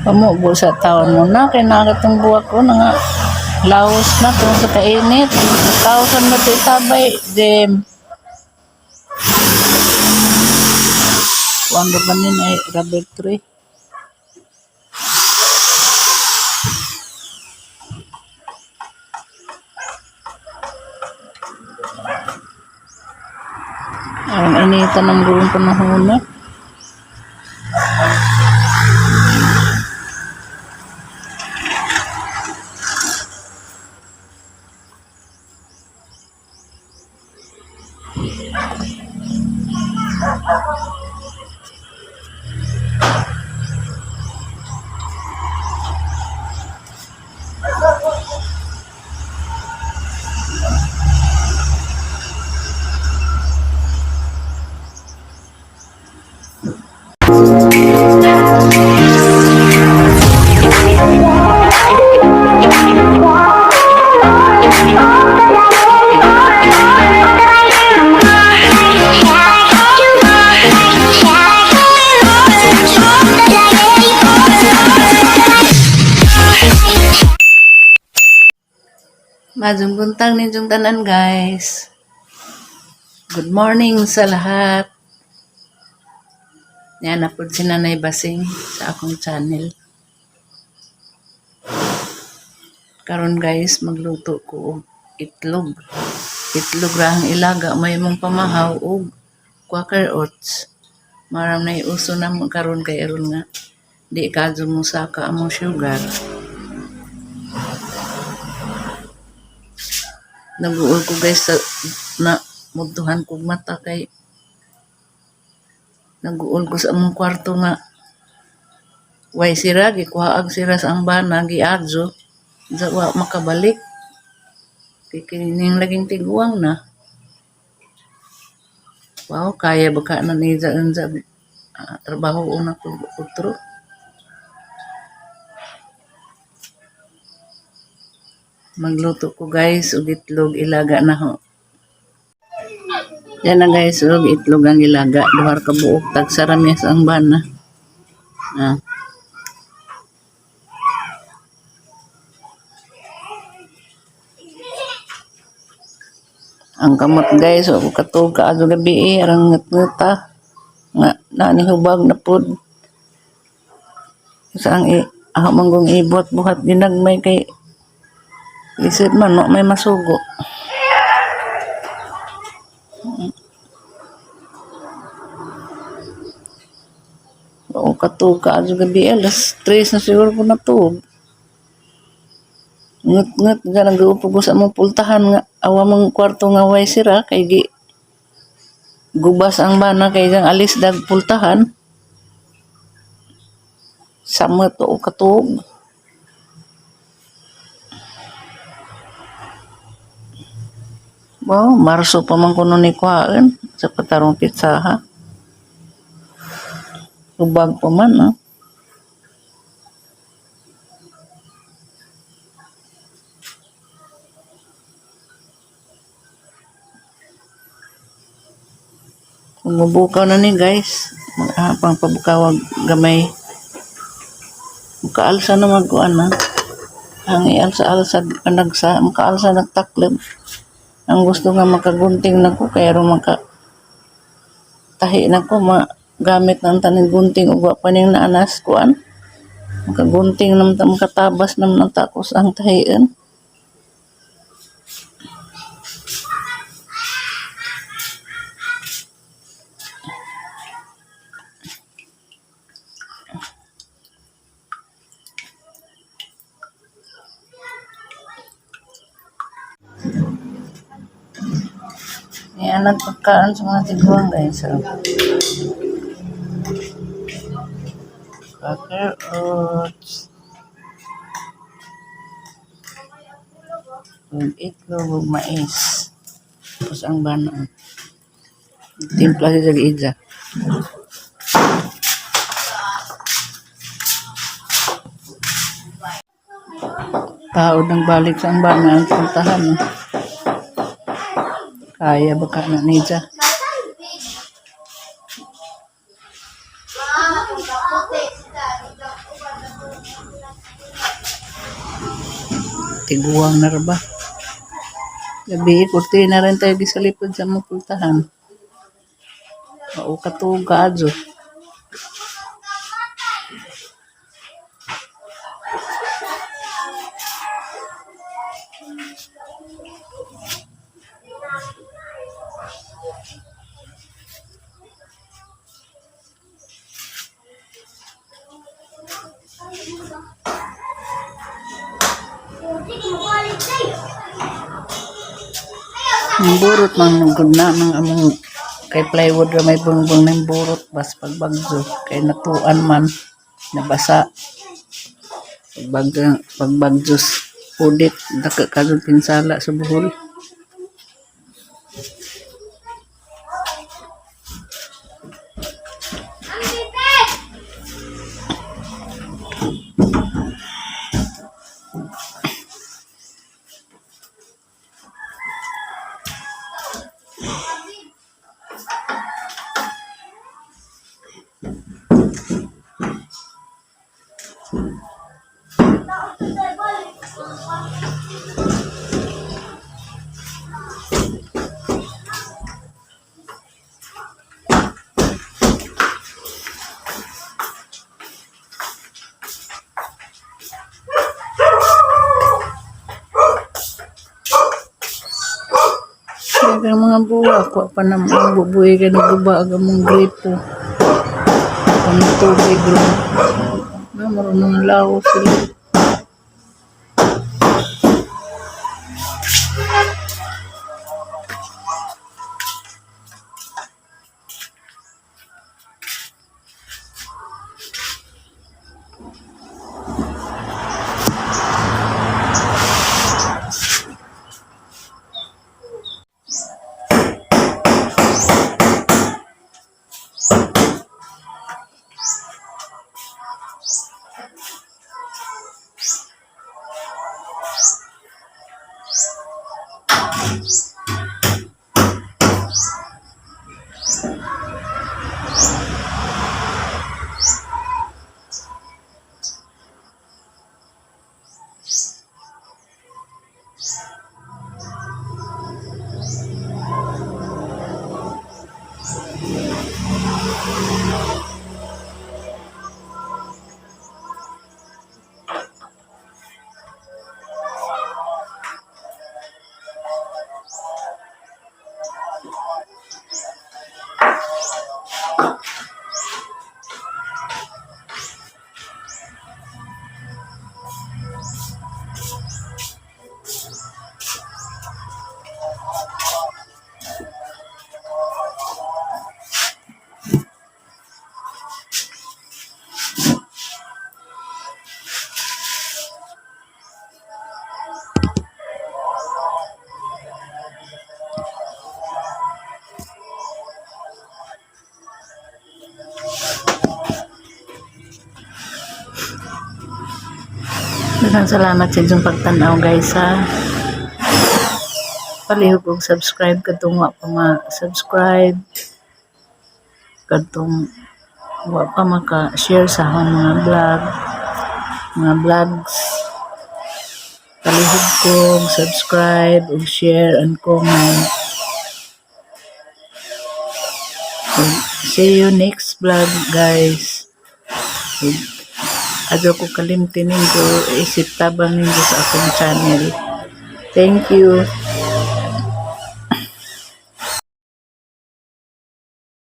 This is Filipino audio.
Pamubo sa taon mo na, kay nakatong buwak ko na nga. Laos na kung sa kainit. Tausan mo ito itabay, Jem. Wando ba nila ay rubber tree? Ang initan ng buong panahon na. Majong buntag ninyong tanan, guys. Good morning sa lahat. Yan na po si Nanay Basing sa akong channel. Karon guys, magluto ko og itlog. Itlog ra ang ilaga, may mong pamahaw og Quaker Oats. Maram na iuso na mo karon kay aron nga di kadyo mo saka among sugar. Naguol ko guys na muduhan kog mata kay naguol ko sa among kwarto nga way sira gikuhaag sira sa ang bana giadyo wa makabalik kining laging tiguang na. Wow, kaya baka na niya unsa trabaho una ko utro. Magluto ko guys og itlog ilaga na ho. Yan na guys, og itlog ang ilaga, duhar ka buok tag sarames ang bana. Ang kamot guys, o katog ka adto gabi arang ngeta nga nanihubag na pud. Sa ang manggong ibot buhat ginagmay kay isip man no may masugo. O katog ka adto gabi alas 3 na siguro ko natug. Ngut nga nag-uupog ko sa among pultahan nga awa mong kwarto nga way sira kay gi gubas ang bana kay gang alis dag pultahan samot o katog. Wow, Marso pa man kuno ni kuhaan sa patarong pitsaha. Ubag pa man ah. Mabukaw na ni guys. Pang pabukawag gamay. Mukaalsa na magkuan na. Ang ialsa-alsa nagsa, mukaalsa nagtaklib. Ang gusto nga makagunting na ko, kaya rin tahi na ko, magamit ng taning gunting ugwa pa ning naanas kuan. Makagunting naman makatabas naman ng takos ang tahian. Yan ang pagkaan sa mga tiguang guys. So, Quaker Oats. Itlog ug mais. Tapos ang bana. Timpla siya sa giidza. Tao nang balik sa ang bana ang puntahan. Kaya baka na niya. tiguang na ra ba. Gabi, kurti na rin tayo gisalipod sa mga pultahan. O katuga adyo. Ang burot man good na ng among kay plywood ra may bungbong ng burot bas pagbagyo kay natuan man nabasa pagbagyos pudit daka kadun pinsala sa buhol. Kaya mga buwa, ako pa naman bubuhay ka na guba aga mong gripo. Ang tubig rin. Marunong lao sila. Daghang salamat sa inyong pagtanaw guys ha. Palihog og subscribe kadtong wa pa ma-subscribe. Kadtong wa pa maka-share sa akong mga vlogs. Palihog kong subscribe ug share and comment. See you next vlog guys. Adyo ko kalimtinin ko isip tabang ninyo sa akong channel. Thank you.